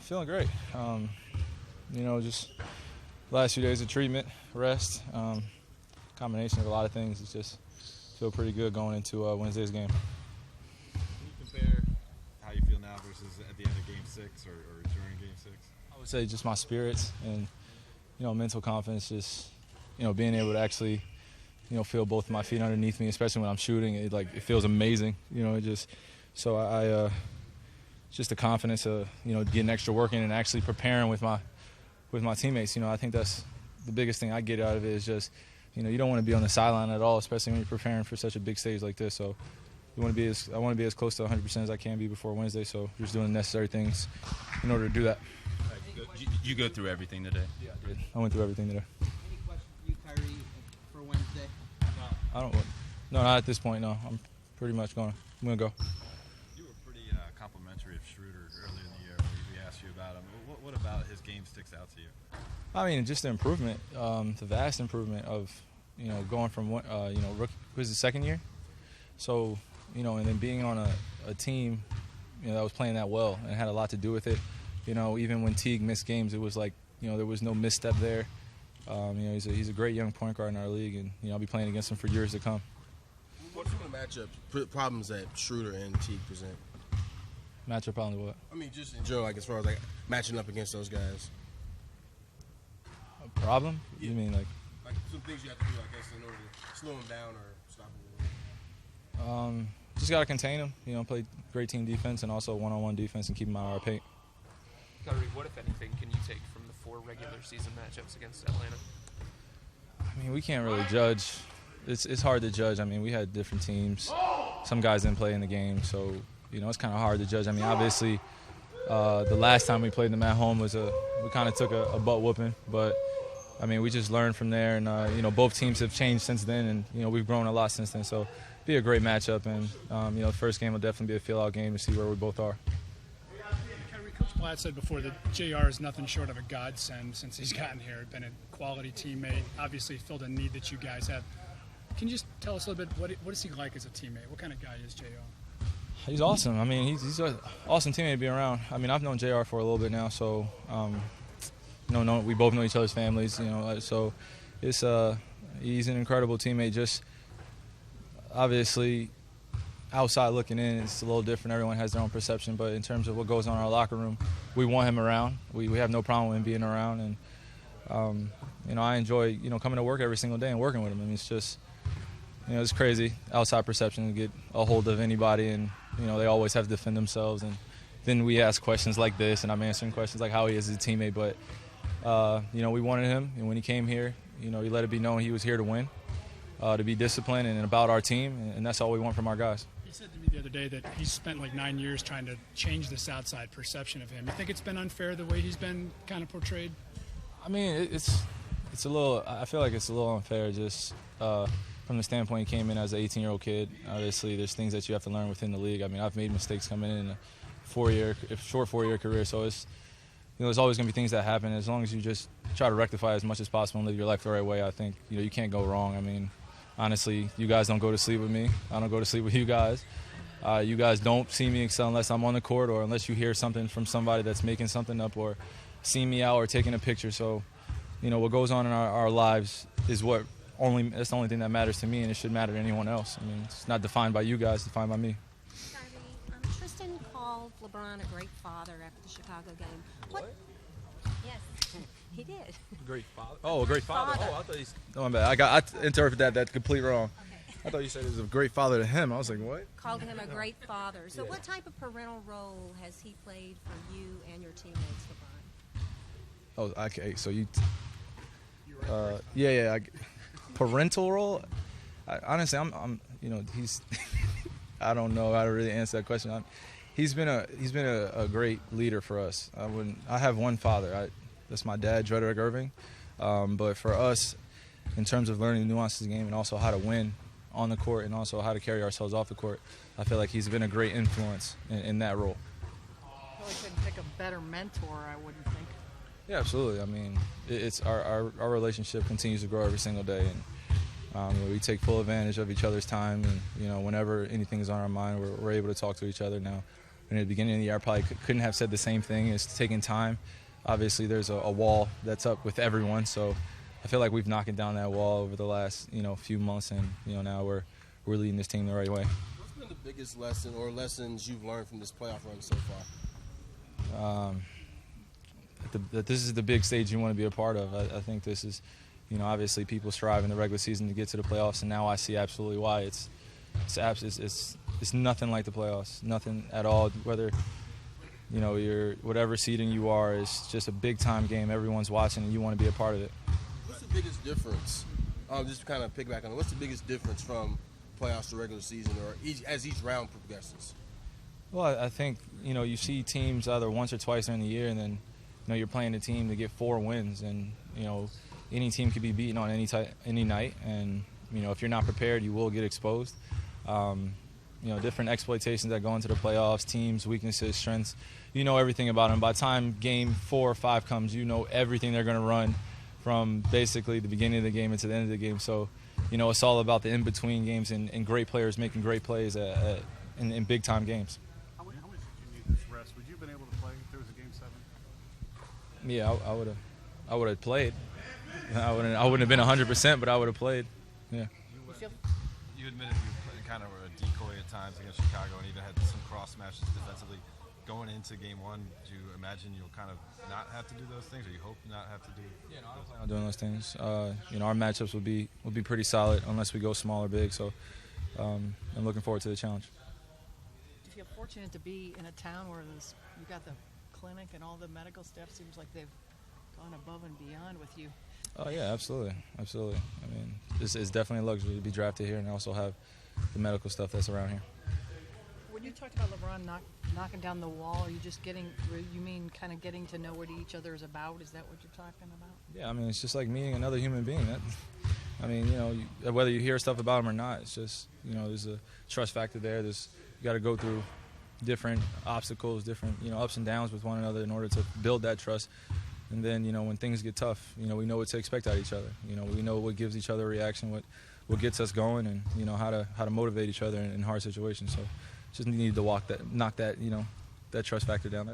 Feeling great. Just last few days of treatment, rest, combination of a lot of things. It's just feel pretty good going into Wednesday's game. Can you compare how you feel now versus at the end of Game 6 or during Game 6? I would say just my spirits and, mental confidence, just, being able to actually, feel both of my feet underneath me, especially when I'm shooting. It feels amazing, so I just the confidence of, getting extra work in and actually preparing with my teammates. I think that's the biggest thing I get out of it is just, you don't want to be on the sideline at all, especially when you're preparing for such a big stage like this. So I want to be as close to 100% as I can be before Wednesday. So just doing the necessary things in order to do that. You go through everything today? Yeah, I did. I went through everything today. Any questions for you, Kyrie, for Wednesday? No, not at this point. No, I'm pretty much I'm gonna go. You were pretty complimentary of Schroeder earlier in the year when we asked you about him. What about his game sticks out to you? I mean, just the improvement, the vast improvement of, going from rookie, was the second year, so and then being on a team, that was playing that well and had a lot to do with it. Even when Teague missed games, it was like there was no misstep there. He's a great young point guard in our league, and I'll be playing against him for years to come. What are some of the matchup problems that Schroeder and Teague present? Matchup problems what? I mean, just in general, as far as matching up against those guys. A problem? Yeah. You mean like some things you have to do, I guess, in order to slow them down or stop them? Just gotta contain them. Play great team defense and also one-on-one defense and keep them out of our paint. Kyrie, what, if anything, can you take from the 4 regular season matchups against Atlanta? I mean, we can't really judge. It's hard to judge. I mean, we had different teams. Some guys didn't play in the game, so it's kind of hard to judge. I mean, obviously, the last time we played them at home we kind of took a butt whooping, but I mean, we just learned from there, and both teams have changed since then, and we've grown a lot since then. So, be a great matchup, and the first game will definitely be a feel-out game to see where we both are. Kyrie, Coach Blatt said before that JR is nothing short of a godsend since he's gotten here. Been a quality teammate, obviously filled a need that you guys have. Can you just tell us a little bit, what is he like as a teammate? What kind of guy is JR? He's awesome. I mean, he's an awesome teammate to be around. I mean, I've known JR for a little bit now, so we both know each other's families. So it's he's an incredible teammate. Just obviously, outside looking in, it's a little different. Everyone has their own perception, but in terms of what goes on in our locker room, we want him around. We have no problem with him being around, and I enjoy coming to work every single day and working with him. I mean, it's just it's crazy. Outside perception to get a hold of anybody, and they always have to defend themselves. And then we ask questions like this, and I'm answering questions like how he is as a teammate. But we wanted him, and when he came here, he let it be known he was here to win, to be disciplined and about our team, and that's all we want from our guys. He said to me the other day that he's spent 9 years trying to change this outside perception of him. You think it's been unfair the way he's been kind of portrayed? I mean, it's a little. I feel like it's a little unfair just from the standpoint he came in as an 18-year-old kid. Obviously, there's things that you have to learn within the league. I mean, I've made mistakes coming in a short 4-year career, so it's there's always going to be things that happen. As long as you just try to rectify as much as possible and live your life the right way, I think you can't go wrong. I mean, honestly, you guys don't go to sleep with me. I don't go to sleep with you guys. You guys don't see me excel unless I'm on the court or unless you hear something from somebody that's making something up or see me out or taking a picture. So, what goes on in our lives is that's the only thing that matters to me, and it should matter to anyone else. I mean, it's not defined by you guys, it's defined by me. Kyrie, Tristan called LeBron a great father after the Chicago game. What? Yes, he did. Great father? Oh, a great father. Father. Oh, I thought he's. Oh, my bad. I interpreted that complete wrong. Okay. I thought you said he was a great father to him. I was like, what? Called him a great father. So Yeah. what type of parental role has he played for you and your teammates, LeBron? Oh, okay. So you. Yeah. Parental role? Honestly, I'm. He's. I don't know how to really answer that question. He's been a great leader for us. I have one father. That's my dad, Dwight Irving. But for us, in terms of learning the nuances of the game and also how to win on the court and also how to carry ourselves off the court, I feel like he's been a great influence in that role. Really couldn't pick a better mentor, I wouldn't think. Yeah, absolutely. I mean, it's our relationship continues to grow every single day, and we take full advantage of each other's time. And whenever anything is on our mind, we're able to talk to each other now. at the beginning of the year, I probably couldn't have said the same thing. It's taking time. Obviously, there's a wall that's up with everyone, so I feel like we've knocked down that wall over the last few months, and now we're leading this team the right way. What's been the biggest lesson or lessons you've learned from this playoff run so far? That this is the big stage you want to be a part of. I think this is, obviously people strive in the regular season to get to the playoffs, and now I see absolutely why. It's nothing like the playoffs, nothing at all. Whether you're whatever seeding you are, is just a big time game. Everyone's watching, and you want to be a part of it. What's the biggest difference? Just to kind of piggyback on it, what's the biggest difference from playoffs to regular season, or as each round progresses? Well, I think you see teams either once or twice during the year, and then you're playing a team to get 4 wins, and any team could be beaten on any night, and if you're not prepared, you will get exposed. Different exploitations that go into the playoffs, teams, weaknesses, strengths. You know everything about them. By the time game 4 or 5 comes, you know everything they're going to run from basically the beginning of the game into the end of the game. So, it's all about the in-between games and great players making great plays in big-time games. How much did you need this rest? Would you have been able to play if there was a Game 7? Yeah, I would have played. I wouldn't have been 100%, but I would have played. Yeah. You admitted you kind of were a decoy at times against Chicago, and even had some cross matches defensively. Going into Game 1, do you imagine you'll kind of not have to do those things, or you hope not have to do? Yeah, no, I don't plan on doing those things. Our matchups will be pretty solid unless we go small or big. So I'm looking forward to the challenge. Do you feel fortunate to be in a town where you got the clinic and all the medical staff? Seems like they've gone above and beyond with you. Oh yeah, absolutely. I mean, it's definitely a luxury to be drafted here and also have the medical stuff that's around here. When you talked about LeBron knocking down the wall, are you just getting to know what each other is about? Is that what you're talking about? Yeah, I mean, it's just like meeting another human being. Whether you hear stuff about him or not, it's just, there's a trust factor there. You got to go through different obstacles, different, ups and downs with one another in order to build that trust. And then, when things get tough, we know what to expect out of each other. We know what gives each other a reaction, what gets us going, and, how to motivate each other in hard situations. So just need to knock that, that trust factor down.